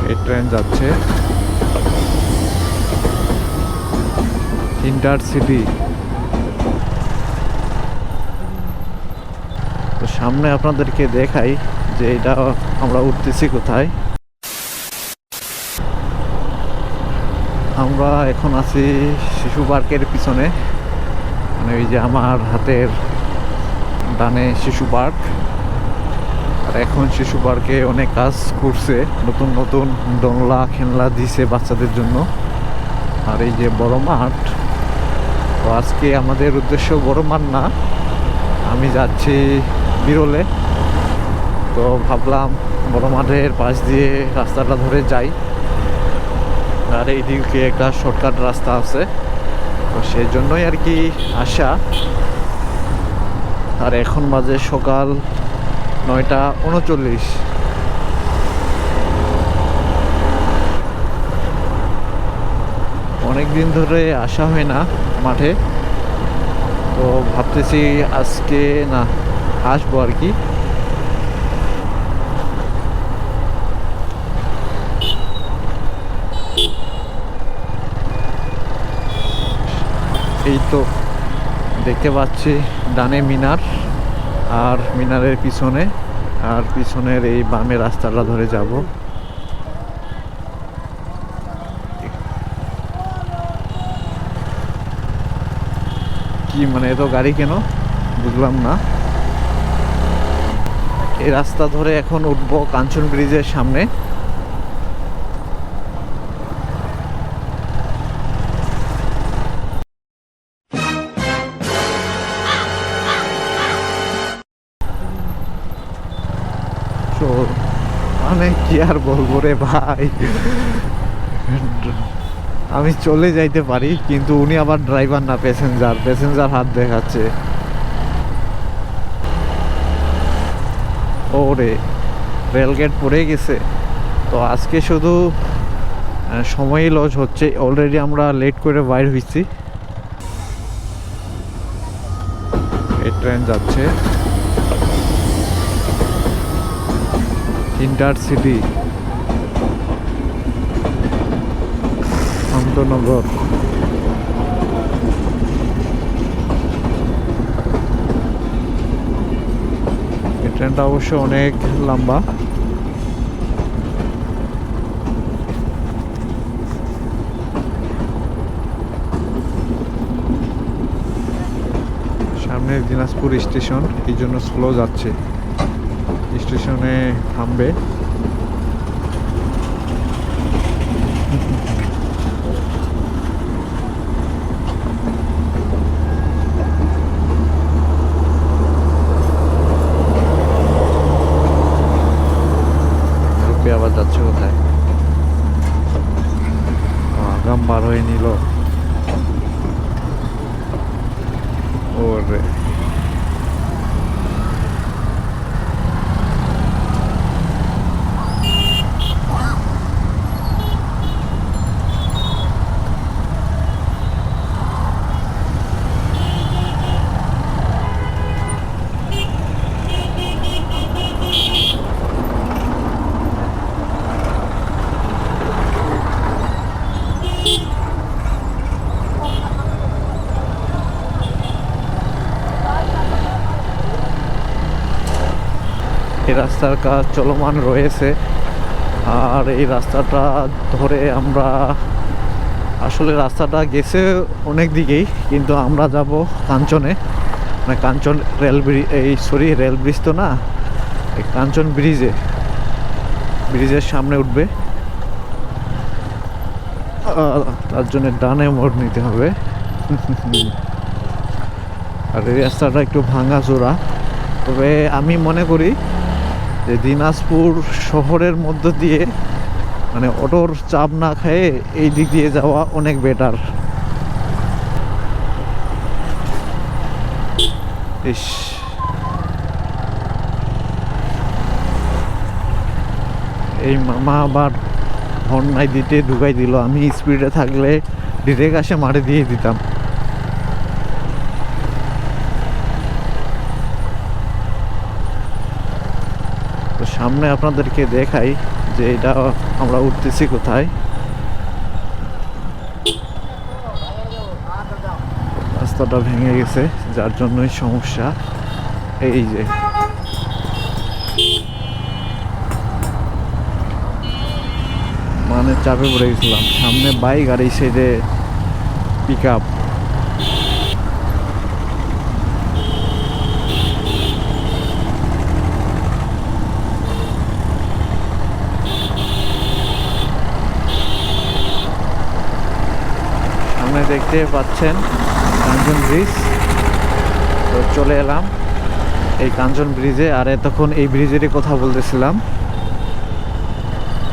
এই ট্রেন যাচ্ছে ইন্টারসিটি। তো সামনে আপনাদেরকে দেখাই যে এটা আমরা উঠতেছি কোথায়। আমরা এখন আছি শিশু পার্কের পিছনে, মানে ওই যে আমার হাতের ডানে শিশু পার্ক। আর এখন শিশু পার্কে অনেক কাজ করছে, নতুন নতুন দোলনা খেলনা দিছে বাচ্চাদের জন্য। আর এই যে বড় মাঠ, তো আজকে আমাদের উদ্দেশ্য বড় মাঠ না, আমি যাচ্ছি বিরলে। তো ভাবলাম বড় মাঠের পাশ দিয়ে রাস্তাটা ধরে যাই, আর এইদিকে একটা শর্টকাট রাস্তা আছে, তো সেই জন্যই আর কি আসা। আর এখন বাজে সকাল 9:39। অনেক দিন ধরে আসা হয় না মাঠে, তো ভাবতেছি আজকে না আসবো আর কি। এই তো দেখতে পাচ্ছি ডানে মিনার, আর মিনারের পিছনে, আর পিছনের এই বামে রাস্তাটা ধরে যাব। কি মানে এত গাড়ি কেন বুঝলাম না। এই রাস্তা ধরে এখন উঠবো কাঞ্চন ব্রিজের সামনে। মানে কি আর বলবো রে ভাই, আমি চলে যাইতে পারি কিন্তু উনি আবার ড্রাইভার না, প্যাসেঞ্জার হাত দেখাচ্ছে। ওরে রেলগেট পড়ে গেছে। তো আজকে শুধু সময়ই লস হচ্ছে, অলরেডি আমরা লেট করে বাইর হয়েছি। এই ট্রেন যাচ্ছে ইন্টারসিটি আন্তনগর। এই ট্রেনটা অবশ্য অনেক লম্বা। সামনে দিনাজপুর স্টেশন, এই জন্য স্লো যাচ্ছে, স্টেশনে থামবে। আবার যাচ্ছে কোথায়, আগাম বার হয়ে নিল। ওরে এই রাস্তার কাজ চলমান রয়েছে। আর এই রাস্তাটা ধরে আমরা, আসলে রাস্তাটা গেছে অনেক দিকেই, কিন্তু আমরা যাব কাঞ্চনে, মানে কাঞ্চন রেল ব্রিজ, রেল ব্রিজ তো না, এই কাঞ্চন ব্রিজের সামনে উঠবে। তার জন্য ডানে মোড় নিতে হবে। আর এই রাস্তাটা একটু ভাঙাচোরা, তবে আমি মনে করি যে দিনাজপুর শহরের মধ্য দিয়ে, মানে অটোর চাপ না খেয়ে এই দিক দিয়ে যাওয়া অনেক বেটার। ইস, এই মামা আবার হর্ন নাই দিতে ঢুকাই দিল। আমি স্পিডে থাকলে ডিরেক্ট আসে মারে দিয়ে দিতাম। তো সামনে আপনাদেরকে দেখাই যে এটা আমরা উঠতেছি কোথায়। রাস্তাটা ভেঙে গেছে, যার জন্যই সমস্যা। এই যে মানে চাপে পড়ে গেছিলাম, সামনে বাইক আর এই সাইডে পিক আপ। সামনে দেখতে পাচ্ছেন কাঞ্চন ব্রিজ। তো চলে এলাম এই কাঞ্চন ব্রিজে, আর এতক্ষণ এই ব্রিজেরই কথা বলতেছিলাম।